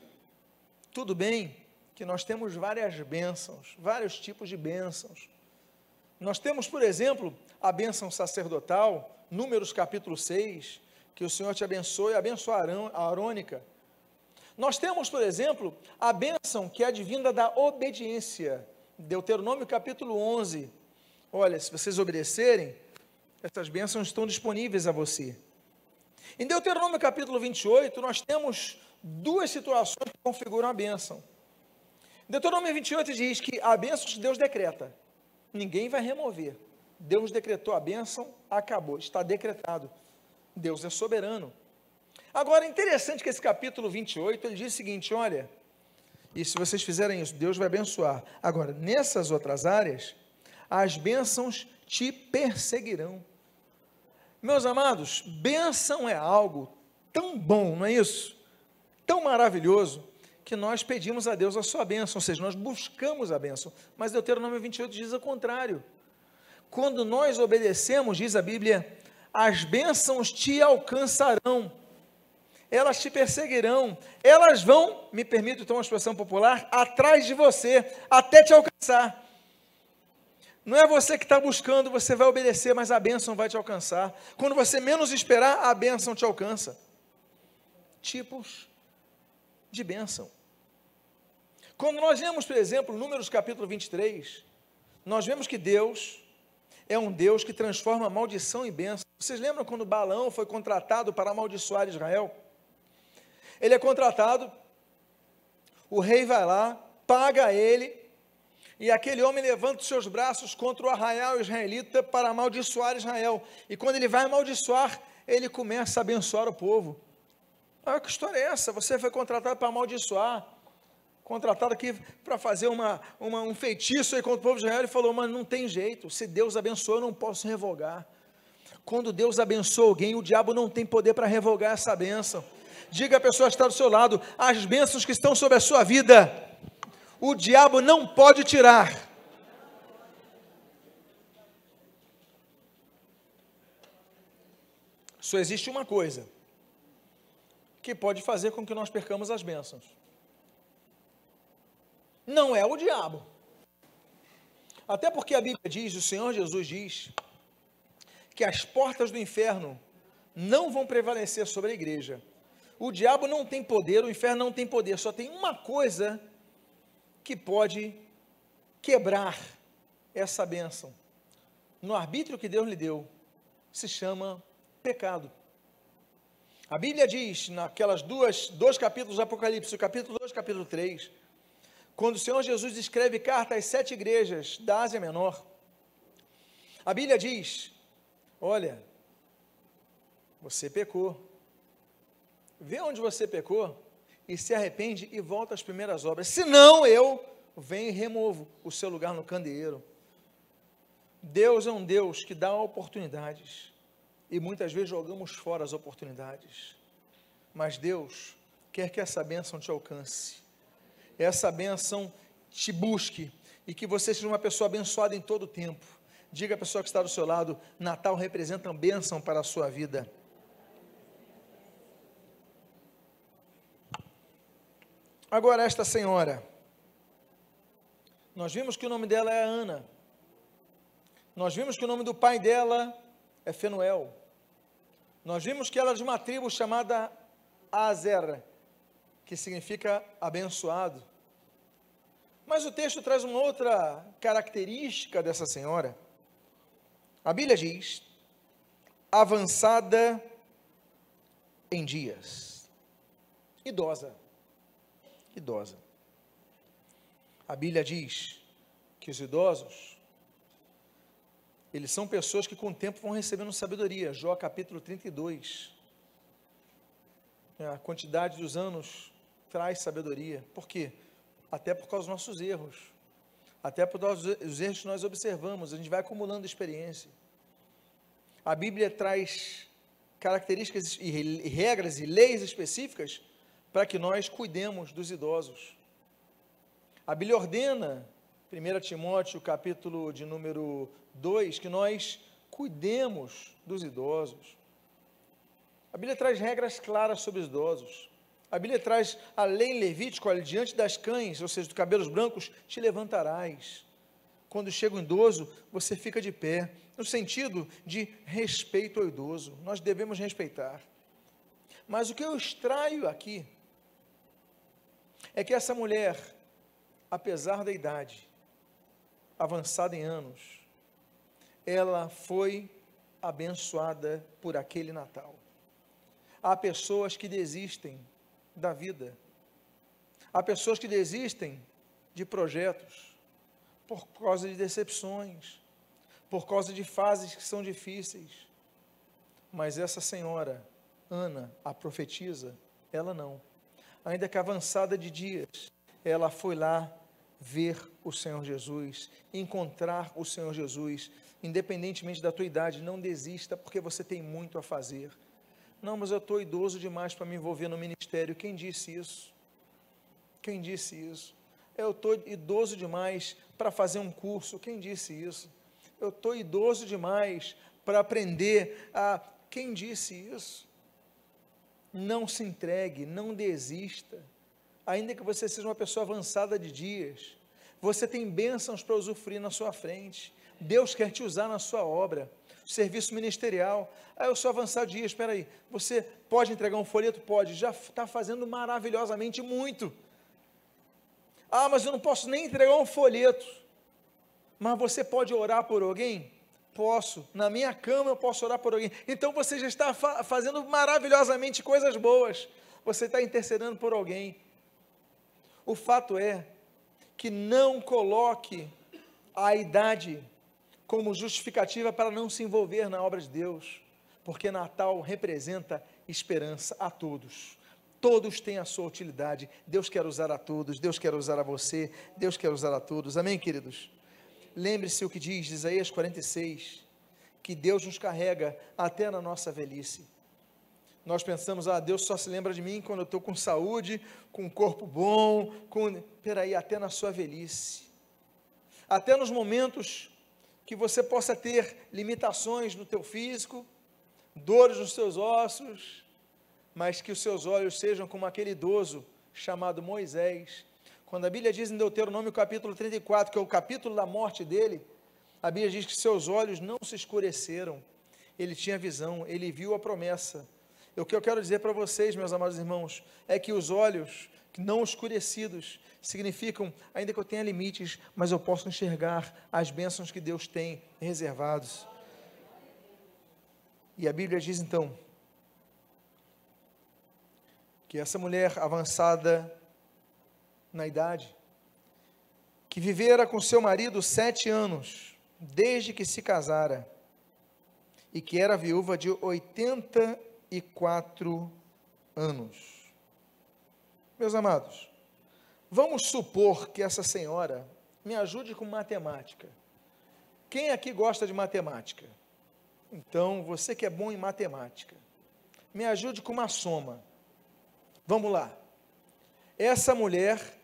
Tudo bem que nós temos várias bênçãos, vários tipos de bênçãos. Nós temos, por exemplo, a bênção sacerdotal, Números capítulo 6, que o Senhor te abençoe, a bênção arônica. Nós temos, por exemplo, a bênção que é advinda da obediência, Deuteronômio capítulo 11, olha, se vocês obedecerem, essas bênçãos estão disponíveis a você. Em Deuteronômio capítulo 28, nós temos 2 situações que configuram a bênção. Deuteronômio 28 diz que a bênção que Deus decreta, ninguém vai remover. Deus decretou a bênção, acabou, está decretado. Deus é soberano. Agora, interessante que esse capítulo 28, ele diz o seguinte: olha, e se vocês fizerem isso, Deus vai abençoar. Agora, nessas outras áreas, as bênçãos te perseguirão. Meus amados, bênção é algo tão bom, não é isso? Tão maravilhoso, que nós pedimos a Deus a sua bênção, ou seja, nós buscamos a bênção. Mas Deuteronômio 28 diz o contrário. Quando nós obedecemos, diz a Bíblia, as bênçãos te alcançarão, elas te perseguirão, elas vão, me permito então uma expressão popular, atrás de você, até te alcançar. Não é você que está buscando, você vai obedecer, mas a bênção vai te alcançar. Quando você menos esperar, a bênção te alcança. Tipos de bênção. Quando nós vemos, por exemplo, Números capítulo 23, nós vemos que Deus é um Deus que transforma maldição em bênção. Vocês lembram quando Balaão foi contratado para amaldiçoar Israel? Ele é contratado, o rei vai lá, paga ele, e aquele homem levanta os seus braços contra o arraial israelita para amaldiçoar Israel. E quando ele vai amaldiçoar, ele começa a abençoar o povo. Ah, que história é essa? Você foi contratado para amaldiçoar, contratado aqui para fazer um feitiço aí contra o povo de Israel. Ele falou, mas não tem jeito, se Deus abençoou, eu não posso revogar. Quando Deus abençoa alguém, o diabo não tem poder para revogar essa bênção. Diga a pessoa que está do seu lado, as bênçãos que estão sobre a sua vida, o diabo não pode tirar. Só existe uma coisa que pode fazer com que nós percamos as bênçãos. Não é o diabo. Até porque a Bíblia diz, o Senhor Jesus diz, que as portas do inferno não vão prevalecer sobre a igreja. O diabo não tem poder, o inferno não tem poder, só tem uma coisa que pode quebrar essa bênção. No arbítrio que Deus lhe deu, se chama pecado. A Bíblia diz, naquelas dois capítulos do Apocalipse, o capítulo 2 e o capítulo 3, quando o Senhor Jesus escreve carta às 7 igrejas da Ásia Menor, a Bíblia diz: olha, você pecou, vê onde você pecou, e se arrepende e volta às primeiras obras, senão eu venho e removo o seu lugar no candeeiro. Deus é um Deus que dá oportunidades, e muitas vezes jogamos fora as oportunidades, mas Deus quer que essa bênção te alcance, essa bênção te busque, e que você seja uma pessoa abençoada em todo o tempo. Diga à pessoa que está do seu lado: Natal representa uma bênção para a sua vida. Agora, esta senhora, nós vimos que o nome dela é Ana, nós vimos que o nome do pai dela é Fenuel, nós vimos que ela é de uma tribo chamada Azer, que significa abençoado, mas o texto traz uma outra característica dessa senhora. A Bíblia diz: avançada em dias, idosa. A Bíblia diz que os idosos, eles são pessoas que com o tempo vão recebendo sabedoria. Jó capítulo 32, a quantidade dos anos traz sabedoria. Por quê? Até por causa dos nossos erros, até por causa dos erros que nós observamos, a gente vai acumulando experiência. A Bíblia traz características e regras e leis específicas para que nós cuidemos dos idosos. A Bíblia ordena, 1 Timóteo, capítulo de número 2, que nós cuidemos dos idosos. A Bíblia traz regras claras sobre os idosos. A Bíblia traz a lei em Levítico: olha, diante das cães, ou seja, dos cabelos brancos, te levantarás. Quando chega um idoso, você fica de pé, no sentido de respeito ao idoso. Nós devemos respeitar. Mas o que eu extraio aqui é que essa mulher, apesar da idade avançada em anos, ela foi abençoada por aquele Natal. Há pessoas que desistem da vida, há pessoas que desistem de projetos por causa de decepções, por causa de fases que são difíceis, mas essa senhora, Ana, a profetisa, ela não. Ainda que avançada de dias, ela foi lá ver o Senhor Jesus, encontrar o Senhor Jesus, independentemente da tua idade. Não desista, porque você tem muito a fazer. Não, mas eu estou idoso demais para me envolver no ministério. Quem disse isso? Quem disse isso? Eu estou idoso demais para fazer um curso. Quem disse isso? Eu estou idoso demais para aprender a... Quem disse isso? Não se entregue, não desista, ainda que você seja uma pessoa avançada de dias, você tem bênçãos para usufruir na sua frente. Deus quer te usar na sua obra, serviço ministerial. Eu sou avançado de dias, espera aí, você pode entregar um folheto? Pode, já está fazendo maravilhosamente muito. Mas eu não posso nem entregar um folheto. Mas você pode orar por alguém? Posso, na minha cama eu posso orar por alguém. Então você já está fazendo maravilhosamente coisas boas, você está intercedendo por alguém. O fato é que não coloque a idade como justificativa para não se envolver na obra de Deus, porque Natal representa esperança a todos. Todos têm a sua utilidade. Deus quer usar a todos, Deus quer usar a você, Deus quer usar a todos. Amém, queridos? Lembre-se o que diz Isaías 46, que Deus nos carrega até na nossa velhice. Nós pensamos: Deus só se lembra de mim quando eu estou com saúde, com um corpo bom, peraí, até na sua velhice, até nos momentos que você possa ter limitações no teu físico, dores nos seus ossos, mas que os seus olhos sejam como aquele idoso chamado Moisés. Quando a Bíblia diz em Deuteronômio capítulo 34, que é o capítulo da morte dele, a Bíblia diz que seus olhos não se escureceram, ele tinha visão, ele viu a promessa. O que eu quero dizer para vocês, meus amados irmãos, é que os olhos não escurecidos significam, ainda que eu tenha limites, mas eu posso enxergar as bênçãos que Deus tem reservados. E a Bíblia diz então, que essa mulher avançada na idade, que vivera com seu marido 7 anos, desde que se casara, e que era viúva de 84 anos. Meus amados, vamos supor que essa senhora me ajude com matemática. Quem aqui gosta de matemática? Então, você que é bom em matemática, me ajude com uma soma. Vamos lá. Essa mulher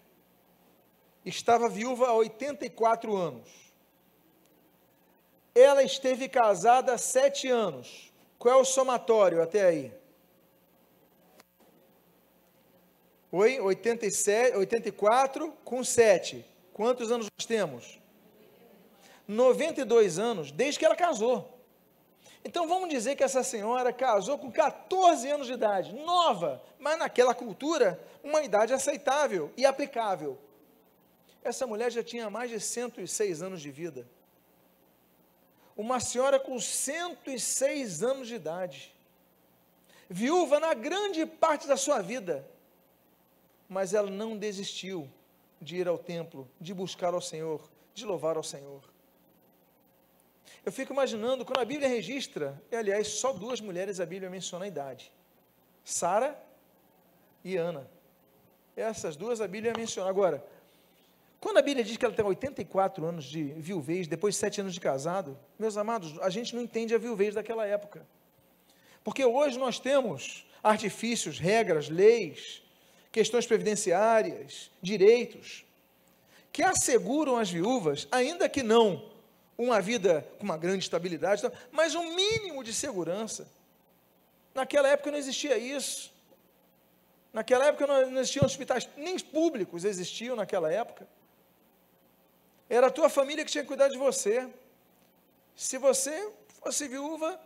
estava viúva há 84 anos. Ela esteve casada há 7 anos. Qual é o somatório até aí? Oi? 84 com 7. Quantos anos nós temos? 92 anos, desde que ela casou. Então vamos dizer que essa senhora casou com 14 anos de idade, nova, mas naquela cultura, uma idade aceitável e aplicável. Essa mulher já tinha mais de 106 anos de vida. Uma senhora com 106 anos de idade, viúva na grande parte da sua vida, mas ela não desistiu de ir ao templo, de buscar ao Senhor, de louvar ao Senhor. Eu fico imaginando, quando a Bíblia registra, e aliás, só 2 mulheres a Bíblia menciona a idade, Sara e Ana. Essas 2 a Bíblia menciona. Agora, quando a Bíblia diz que ela tem 84 anos de viuvez, depois de 7 anos de casado, meus amados, a gente não entende a viuvez daquela época. Porque hoje nós temos artifícios, regras, leis, questões previdenciárias, direitos, que asseguram às viúvas, ainda que não uma vida com uma grande estabilidade, mas um mínimo de segurança. Naquela época não existia isso. Naquela época não existiam hospitais, nem públicos existiam naquela época. Era a tua família que tinha que cuidar de você. Se você fosse viúva,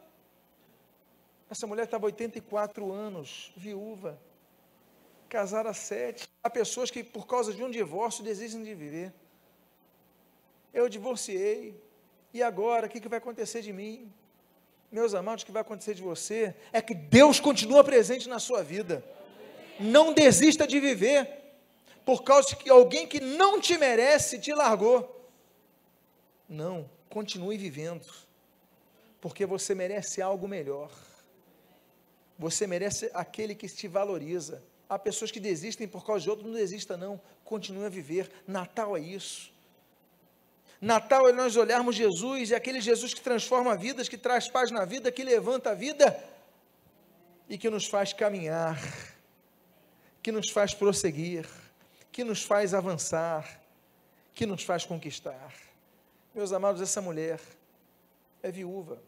essa mulher estava 84 anos, viúva, casada há 7. Há pessoas que por causa de um divórcio desistem de viver. Eu divorciei, e agora, o que vai acontecer de mim? Meus amados, o que vai acontecer de você é que Deus continua presente na sua vida. Não desista de viver, por causa de que alguém que não te merece te largou. Não, continue vivendo, porque você merece algo melhor. Você merece aquele que te valoriza. Há pessoas que desistem por causa de outros, não desista não, continue a viver. Natal é isso. Natal é nós olharmos Jesus, e aquele Jesus que transforma vidas, que traz paz na vida, que levanta a vida, e que nos faz caminhar, que nos faz prosseguir, que nos faz avançar, que nos faz conquistar. Meus amados, essa mulher é viúva.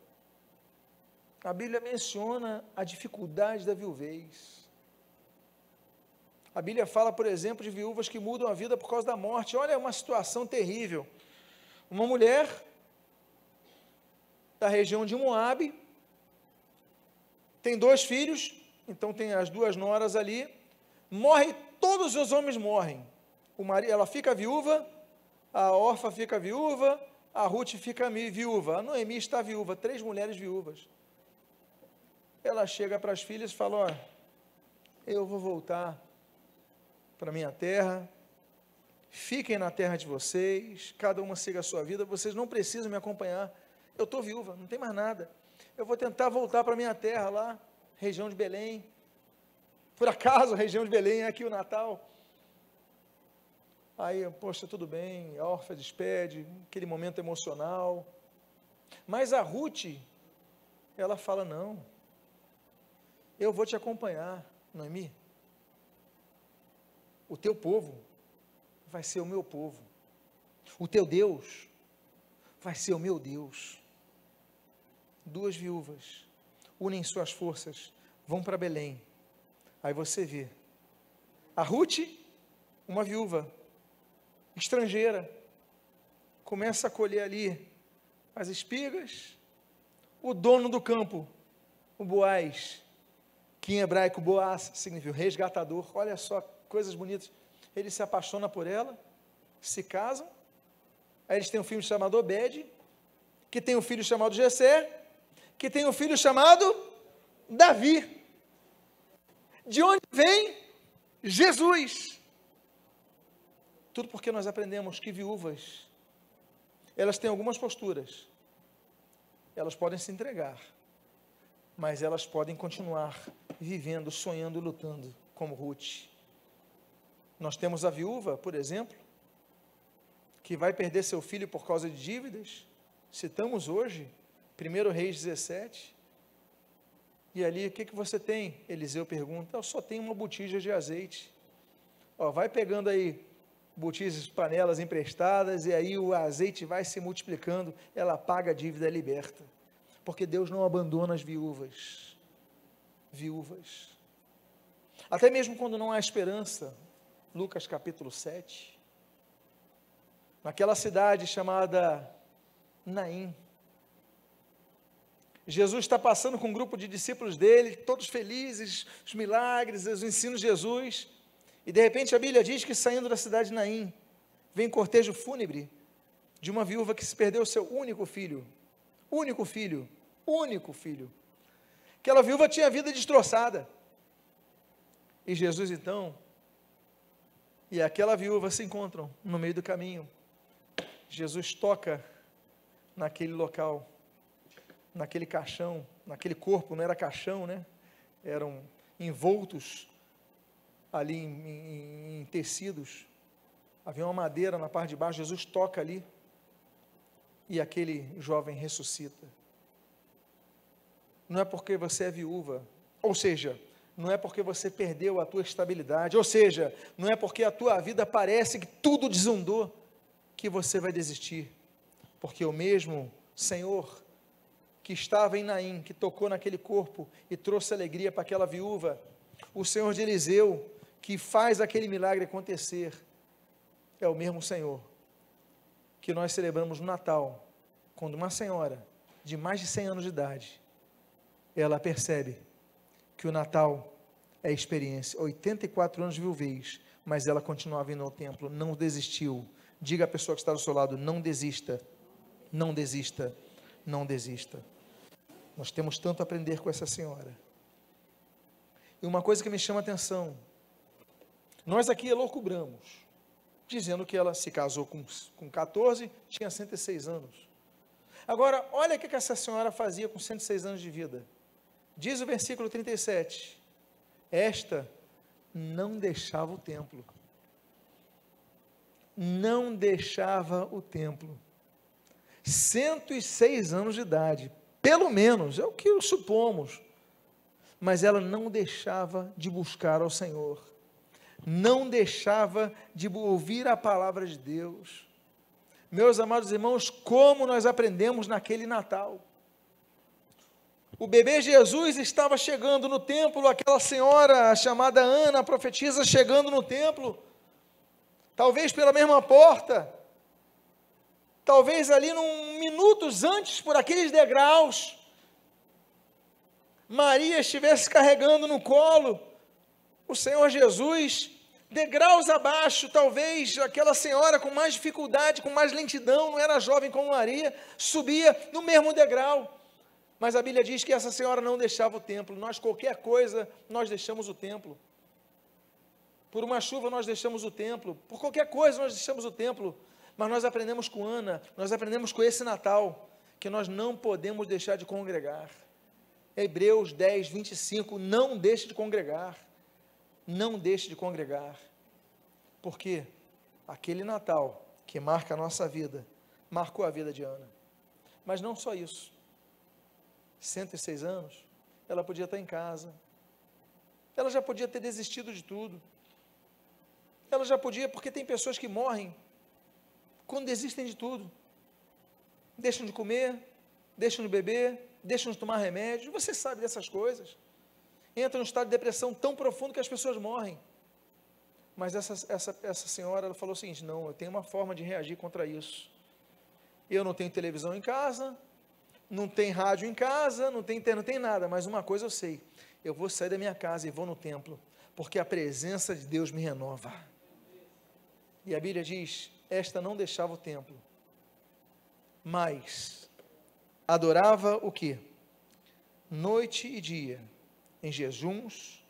A Bíblia menciona a dificuldade da viuvez. A Bíblia fala, por exemplo, de viúvas que mudam a vida por causa da morte. Olha, é uma situação terrível. Uma mulher da região de Moabe, tem 2 filhos, então tem as 2 noras ali, morre, todos os homens morrem. Ela fica viúva, a Orfa fica viúva, a Ruth fica viúva, a Noemi está viúva, 3 mulheres viúvas. Ela chega para as filhas e fala: ó, eu vou voltar para minha terra, fiquem na terra de vocês, cada uma siga a sua vida, vocês não precisam me acompanhar, eu estou viúva, não tem mais nada, eu vou tentar voltar para minha terra lá, região de Belém, por acaso a região de Belém é aqui o Natal. Aí, poxa, tudo bem, a Orfa despede, aquele momento emocional, mas a Ruth, ela fala: não, eu vou te acompanhar, Noemi, o teu povo vai ser o meu povo, o teu Deus vai ser o meu Deus. 2 viúvas unem suas forças, vão para Belém. Aí você vê, a Ruth, uma viúva estrangeira, começa a colher ali as espigas. O dono do campo, o Boaz, que em hebraico Boaz significa resgatador, olha só, coisas bonitas, ele se apaixona por ela, se casam, aí eles têm um filho chamado Obed, que tem um filho chamado Jessé, que tem um filho chamado Davi. De onde vem Jesus? Tudo porque nós aprendemos que viúvas, elas têm algumas posturas. Elas podem se entregar, mas elas podem continuar vivendo, sonhando e lutando, como Ruth. Nós temos a viúva, por exemplo, que vai perder seu filho por causa de dívidas. Citamos hoje, 1 Reis 17. E ali, o que você tem? Eliseu pergunta, eu só tenho uma botija de azeite. Vai pegando aí botijas, panelas emprestadas, e aí o azeite vai se multiplicando, ela paga a dívida, é liberta. Porque Deus não abandona as viúvas. Viúvas. Até mesmo quando não há esperança, Lucas capítulo 7, naquela cidade chamada Naim, Jesus está passando com um grupo de discípulos dele, todos felizes, os milagres, os ensinos de Jesus, e de repente a Bíblia diz que saindo da cidade de Naim, vem cortejo fúnebre de uma viúva que se perdeu o seu único filho. Aquela viúva tinha a vida destroçada. E Jesus então, e aquela viúva se encontram no meio do caminho. Jesus toca naquele local, naquele caixão, naquele corpo, não era caixão, né? Eram envoltos ali em tecidos. Havia uma madeira na parte de baixo, Jesus toca ali, e aquele jovem ressuscita. Não é porque você é viúva, ou seja, não é porque você perdeu a tua estabilidade, ou seja, não é porque a tua vida parece que tudo desandou, que você vai desistir, porque o mesmo Senhor que estava em Naim, que tocou naquele corpo e trouxe alegria para aquela viúva, o Senhor de Eliseu, que faz aquele milagre acontecer, é o mesmo Senhor que nós celebramos no Natal, quando uma senhora de mais de 100 anos de idade, ela percebe que o Natal é experiência, 84 anos de viuvez, mas ela continuava indo ao templo, não desistiu. Diga à pessoa que está do seu lado, não desista, não desista, não desista. Nós temos tanto a aprender com essa senhora. E uma coisa que me chama a atenção, nós aqui elucubramos, dizendo que ela se casou com 14, tinha 106 anos. Agora, olha o que essa senhora fazia com 106 anos de vida. Diz o versículo 37, esta não deixava o templo. Não deixava o templo. 106 anos de idade, pelo menos, é o que supomos. Mas ela não deixava de buscar ao Senhor. Não deixava de ouvir a palavra de Deus. Meus amados irmãos, como nós aprendemos naquele Natal. O bebê Jesus estava chegando no templo, aquela senhora chamada Ana, a profetisa, chegando no templo, talvez pela mesma porta, talvez ali minutos antes, por aqueles degraus, Maria estivesse carregando no colo o Senhor Jesus, degraus abaixo, talvez aquela senhora com mais dificuldade, com mais lentidão, não era jovem como Maria, subia no mesmo degrau. Mas a Bíblia diz que essa senhora não deixava o templo. Nós, qualquer coisa, nós deixamos o templo. Por uma chuva, nós deixamos o templo. Por qualquer coisa, nós deixamos o templo. Mas nós aprendemos com Ana, nós aprendemos com esse Natal, que nós não podemos deixar de congregar. Hebreus 10, 25, não deixe de congregar. Não deixe de congregar. Porque aquele Natal, que marca a nossa vida, marcou a vida de Ana. Mas não só isso. 106 anos, ela podia estar em casa, ela já podia ter desistido de tudo, ela já podia, porque tem pessoas que morrem quando desistem de tudo, deixam de comer, deixam de beber, deixam de tomar remédio, você sabe dessas coisas, entra num estado de depressão tão profundo que as pessoas morrem. Mas essa senhora, ela falou o seguinte, não, eu tenho uma forma de reagir contra isso, eu não tenho televisão em casa, não tem rádio em casa, não tem nada, mas uma coisa eu sei, eu vou sair da minha casa e vou no templo, porque a presença de Deus me renova. E a Bíblia diz, esta não deixava o templo, mas adorava o quê? Noite e dia, em jejuns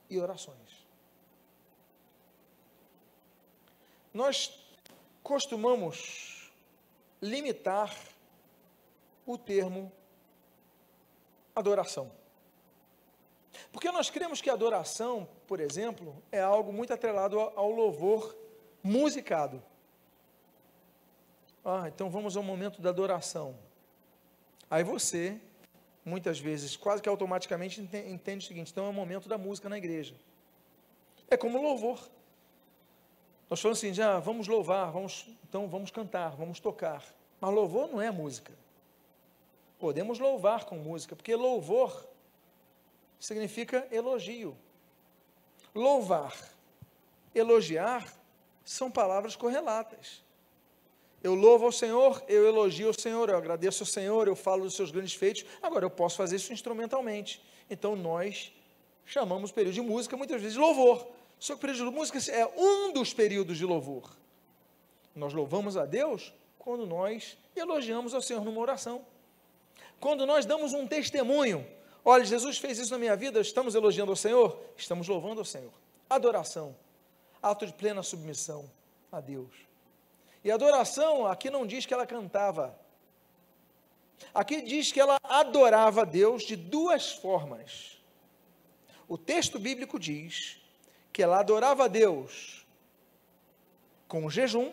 e orações. nós costumamos limitar o termo adoração. Porque nós cremos que adoração, por exemplo, é algo muito atrelado ao louvor musicado. Então vamos ao momento da adoração. Aí você, muitas vezes, quase que automaticamente entende o seguinte: então é o momento da música na igreja. É como louvor. Nós falamos assim, vamos louvar, então vamos cantar, vamos tocar. Mas louvor não é música. Podemos louvar com música, porque louvor significa elogio. Louvar, elogiar, são palavras correlatas. Eu louvo ao Senhor, eu elogio ao Senhor, eu agradeço ao Senhor, eu falo dos seus grandes feitos. Agora, eu posso fazer isso instrumentalmente. Então, nós chamamos o período de música, muitas vezes, de louvor. Só que o período de música é um dos períodos de louvor. Nós louvamos a Deus quando nós elogiamos ao Senhor numa oração. Quando nós damos um testemunho, olha, Jesus fez isso na minha vida, estamos elogiando ao Senhor, estamos louvando ao Senhor. Adoração, ato de plena submissão a Deus. E adoração, aqui não diz que ela cantava, aqui diz que ela adorava a Deus de duas formas. O texto bíblico diz que ela adorava a Deus com jejum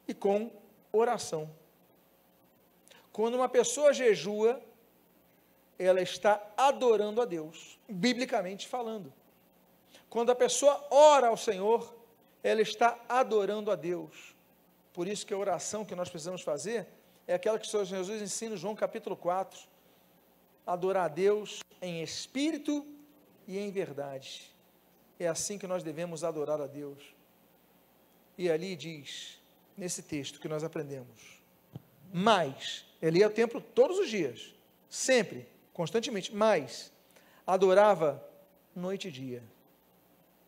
e com oração. Quando uma pessoa jejua, ela está adorando a Deus, biblicamente falando. Quando a pessoa ora ao Senhor, ela está adorando a Deus. Por isso que a oração que nós precisamos fazer é aquela que o Senhor Jesus ensina em João capítulo 4, adorar a Deus em espírito e em verdade. É assim que nós devemos adorar a Deus. E ali diz, nesse texto que nós aprendemos, mas, ele ia ao templo todos os dias, sempre, constantemente, mas adorava noite e dia,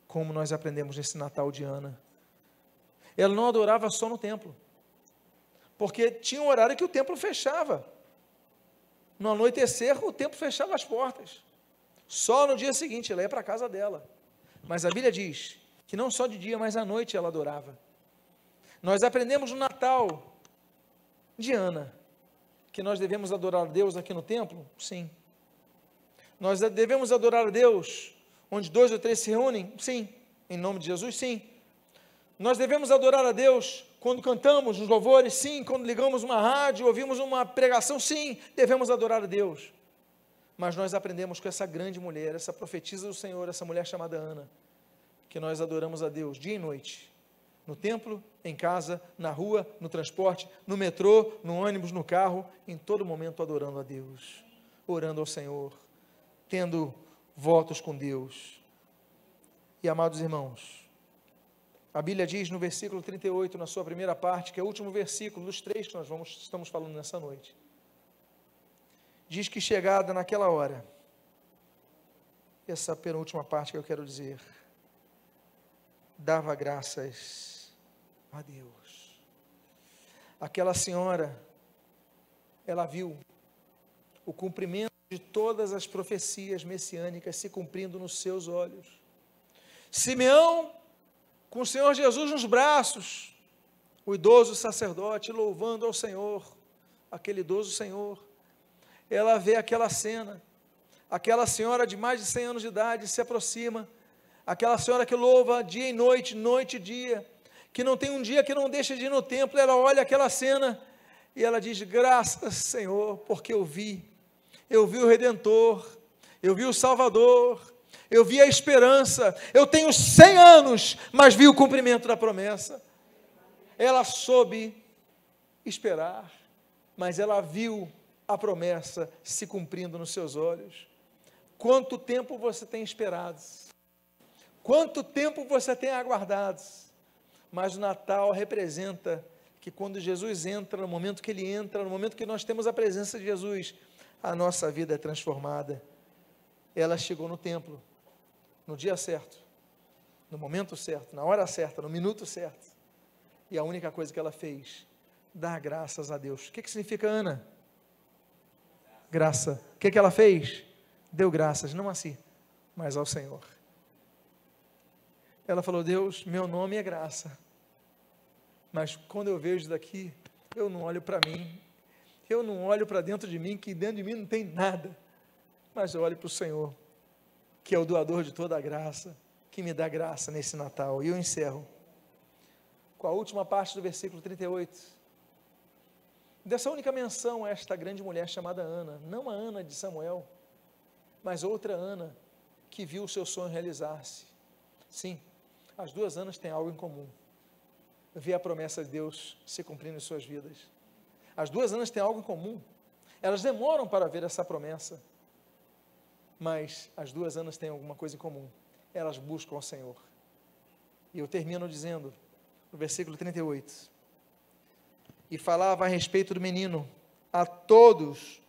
como nós aprendemos nesse Natal de Ana. Ela não adorava só no templo, porque tinha um horário que o templo fechava. No anoitecer, o templo fechava as portas. Só no dia seguinte, ela ia para a casa dela. Mas a Bíblia diz que não só de dia, mas à noite ela adorava. Nós aprendemos no Natal de Ana, que nós devemos adorar a Deus aqui no templo? Sim. Nós devemos adorar a Deus onde 2 ou 3 se reúnem? Sim. Em nome de Jesus? Sim. Nós devemos adorar a Deus quando cantamos nos louvores? Sim. Quando ligamos uma rádio, ouvimos uma pregação? Sim. Devemos adorar a Deus. Mas nós aprendemos com essa grande mulher, essa profetisa do Senhor, essa mulher chamada Ana, que nós adoramos a Deus dia e noite, no templo, em casa, na rua, no transporte, no metrô, no ônibus, no carro, em todo momento adorando a Deus, orando ao Senhor, tendo votos com Deus. E amados irmãos, a Bíblia diz no versículo 38, na sua primeira parte, que é o último versículo dos 3 que nós estamos falando nessa noite, diz que chegada naquela hora, essa penúltima parte que eu quero dizer, dava graças a Deus. Aquela senhora, ela viu o cumprimento de todas as profecias messiânicas se cumprindo nos seus olhos. Simeão, com o Senhor Jesus nos braços, o idoso sacerdote louvando ao Senhor, aquele idoso Senhor. Ela vê aquela cena, aquela senhora de mais de 100 anos de idade se aproxima, aquela senhora que louva dia e noite, noite e dia, que não tem um dia que não deixa de ir no templo. Ela olha aquela cena e ela diz: graças, Senhor, porque eu vi o Redentor, eu vi o Salvador, eu vi a esperança. Eu tenho 100 anos, mas vi o cumprimento da promessa. Ela soube esperar, mas ela viu a promessa se cumprindo nos seus olhos. Quanto tempo você tem esperado? Quanto tempo você tem aguardado? Mas o Natal representa que quando Jesus entra, no momento que Ele entra, no momento que nós temos a presença de Jesus, a nossa vida é transformada. Ela chegou no templo, no dia certo, no momento certo, na hora certa, no minuto certo, e a única coisa que ela fez, dar graças a Deus. O que significa Ana? Graça. O que ela fez? Deu graças, não a si, mas ao Senhor. Ela falou: Deus, meu nome é graça, Mas quando eu vejo daqui, eu não olho para mim, eu não olho para dentro de mim, que dentro de mim não tem nada, mas eu olho para o Senhor, que é o doador de toda a graça, que me dá graça nesse Natal. E eu encerro com a última parte do versículo 38, dessa única menção a esta grande mulher chamada Ana, não a Ana de Samuel, mas outra Ana, que viu o seu sonho realizar-se. Sim, as duas Anas têm algo em comum: ver a promessa de Deus se cumprindo em suas vidas. As duas Anas têm algo em comum, elas demoram para ver essa promessa, mas as duas Anas têm alguma coisa em comum: elas buscam o Senhor. E eu termino dizendo, no versículo 38, e falava a respeito do menino a todos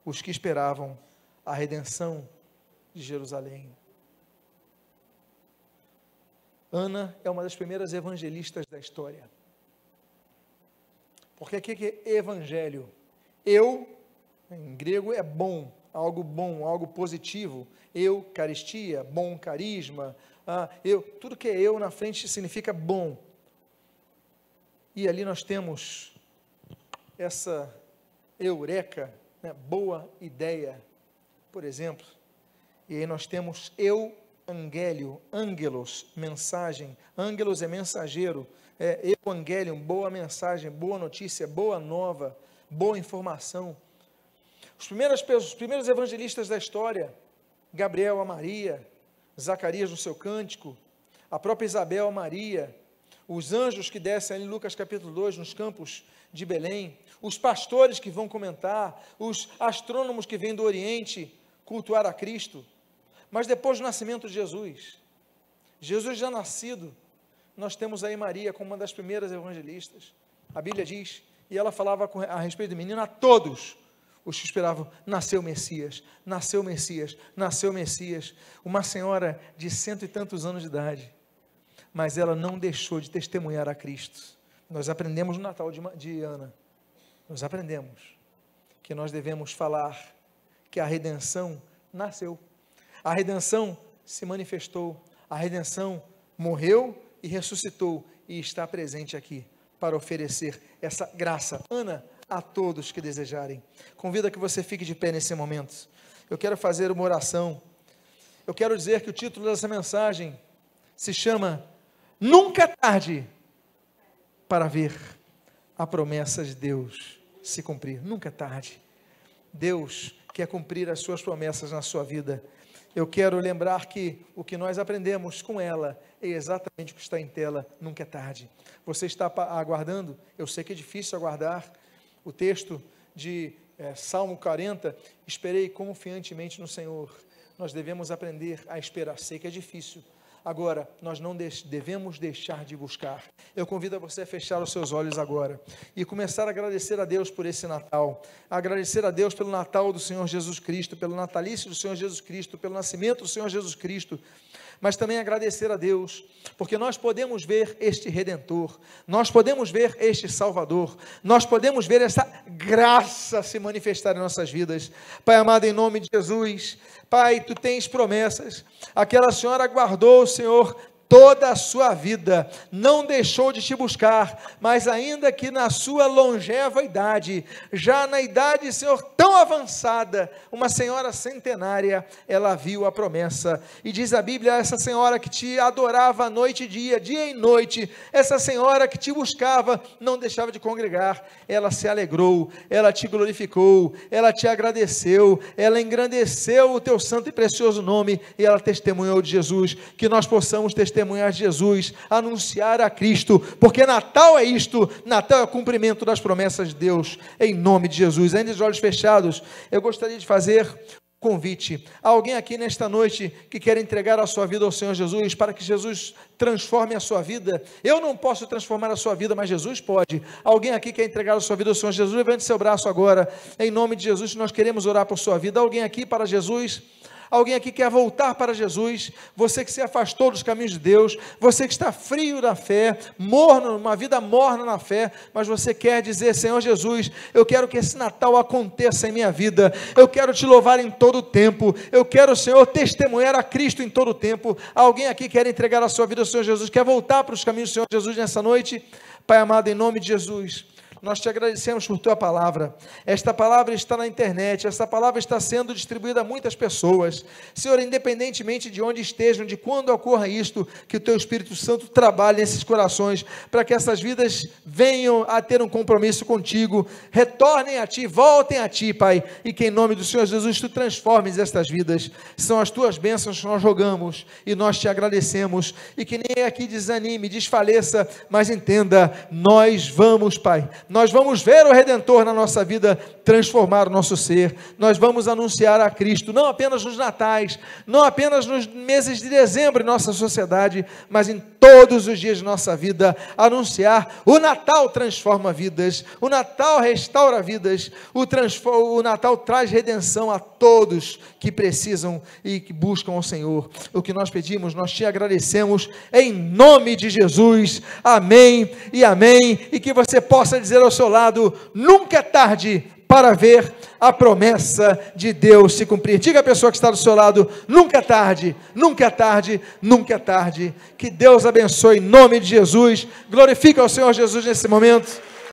os que esperavam a redenção de Jerusalém. Ana é uma das primeiras evangelistas da história. Porque o que é evangelho? Em grego é bom, algo positivo. Eucaristia, bom carisma. Tudo que é eu na frente significa bom. E ali nós temos essa eureka, né, boa ideia, por exemplo. E aí nós temos Angélio, ângelos, mensagem. Ângelos é mensageiro. Evangelium, boa mensagem, boa notícia, boa nova, boa informação. Os primeiros evangelistas da história, Gabriel a Maria, Zacarias no seu cântico, a própria Isabel a Maria, os anjos que descem ali em Lucas capítulo 2, nos campos de Belém, os pastores que vão comentar, os astrônomos que vêm do Oriente cultuar a Cristo. Mas depois do nascimento de Jesus já nascido, nós temos aí Maria como uma das primeiras evangelistas. A Bíblia diz, e ela falava a respeito do menino a todos os que esperavam: nasceu o Messias, nasceu o Messias, nasceu o Messias. Uma senhora de 100 e tantos anos de idade, mas ela não deixou de testemunhar a Cristo. Nós aprendemos no Natal de Ana, nós aprendemos que nós devemos falar que a redenção nasceu, a redenção se manifestou, a redenção morreu e ressuscitou e está presente aqui para oferecer essa graça, Ana, a todos que desejarem. Convido a que você fique de pé nesse momento. Eu quero fazer uma oração. Eu quero dizer que o título dessa mensagem se chama Nunca é tarde para ver a promessa de Deus se cumprir. Nunca é tarde. Deus quer cumprir as suas promessas na sua vida. Eu quero lembrar que o que nós aprendemos com ela é exatamente o que está em tela: nunca é tarde. Você está aguardando? Eu sei que é difícil aguardar. O texto de Salmo 40, esperei confiantemente no Senhor. Nós devemos aprender a esperar. Sei que é difícil. Agora, nós não devemos deixar de buscar. Eu convido a você a fechar os seus olhos agora e começar a agradecer a Deus por esse Natal, agradecer a Deus pelo Natal do Senhor Jesus Cristo, pelo natalício do Senhor Jesus Cristo, pelo nascimento do Senhor Jesus Cristo, mas também agradecer a Deus, porque nós podemos ver este Redentor, nós podemos ver este Salvador, nós podemos ver essa graça se manifestar em nossas vidas. Pai amado, em nome de Jesus, Pai, Tu tens promessas. Aquela senhora aguardou, Senhor, toda a sua vida, não deixou de te buscar, mas ainda que na sua longeva idade, já na idade, Senhor, tão avançada, uma senhora centenária, ela viu a promessa, e diz a Bíblia, essa senhora que te adorava noite e dia e noite, essa senhora que te buscava, não deixava de congregar, ela se alegrou, ela te glorificou, ela te agradeceu, ela engrandeceu o teu santo e precioso nome, e ela testemunhou de Jesus. Que nós possamos testemunhar Jesus, anunciar a Cristo, porque Natal é isto, Natal é o cumprimento das promessas de Deus, em nome de Jesus. Ainda de olhos fechados, eu gostaria de fazer um convite a alguém aqui nesta noite que quer entregar a sua vida ao Senhor Jesus, para que Jesus transforme a sua vida. Eu não posso transformar a sua vida, mas Jesus pode. Alguém aqui quer entregar a sua vida ao Senhor Jesus? Levante seu braço agora, em nome de Jesus. Nós queremos orar por sua vida. Alguém aqui para Jesus? Alguém aqui quer voltar para Jesus? Você que se afastou dos caminhos de Deus, você que está frio na fé, morno, uma vida morna na fé, mas você quer dizer: Senhor Jesus, eu quero que esse Natal aconteça em minha vida, eu quero te louvar em todo o tempo, eu quero, Senhor, testemunhar a Cristo em todo o tempo. Alguém aqui quer entregar a sua vida ao Senhor Jesus, quer voltar para os caminhos do Senhor Jesus nessa noite? Pai amado, em nome de Jesus, nós te agradecemos por tua palavra. Esta palavra está na internet, esta palavra está sendo distribuída a muitas pessoas. Senhor, independentemente de onde estejam, de quando ocorra isto, que o teu Espírito Santo trabalhe nesses corações, para que essas vidas venham a ter um compromisso contigo, retornem a ti, voltem a ti, Pai, e que em nome do Senhor Jesus tu transformes estas vidas. São as tuas bênçãos que nós rogamos e nós te agradecemos, e que nem aqui desanime, desfaleça, mas entenda, nós vamos, Pai, nós vamos ver o Redentor na nossa vida transformar o nosso ser, nós vamos anunciar a Cristo, não apenas nos natais, não apenas nos meses de dezembro em nossa sociedade, mas em todos os dias de nossa vida, anunciar o Natal transforma vidas, o Natal restaura vidas, o Natal traz redenção a todos que precisam e que buscam ao Senhor. O que nós pedimos, nós te agradecemos, em nome de Jesus, amém e amém, e que você possa dizer ao seu lado, nunca é tarde para ver a promessa de Deus se cumprir. Diga à pessoa que está do seu lado, nunca é tarde, nunca é tarde, nunca é tarde. Que Deus abençoe em nome de Jesus. Glorifica ao Senhor Jesus nesse momento.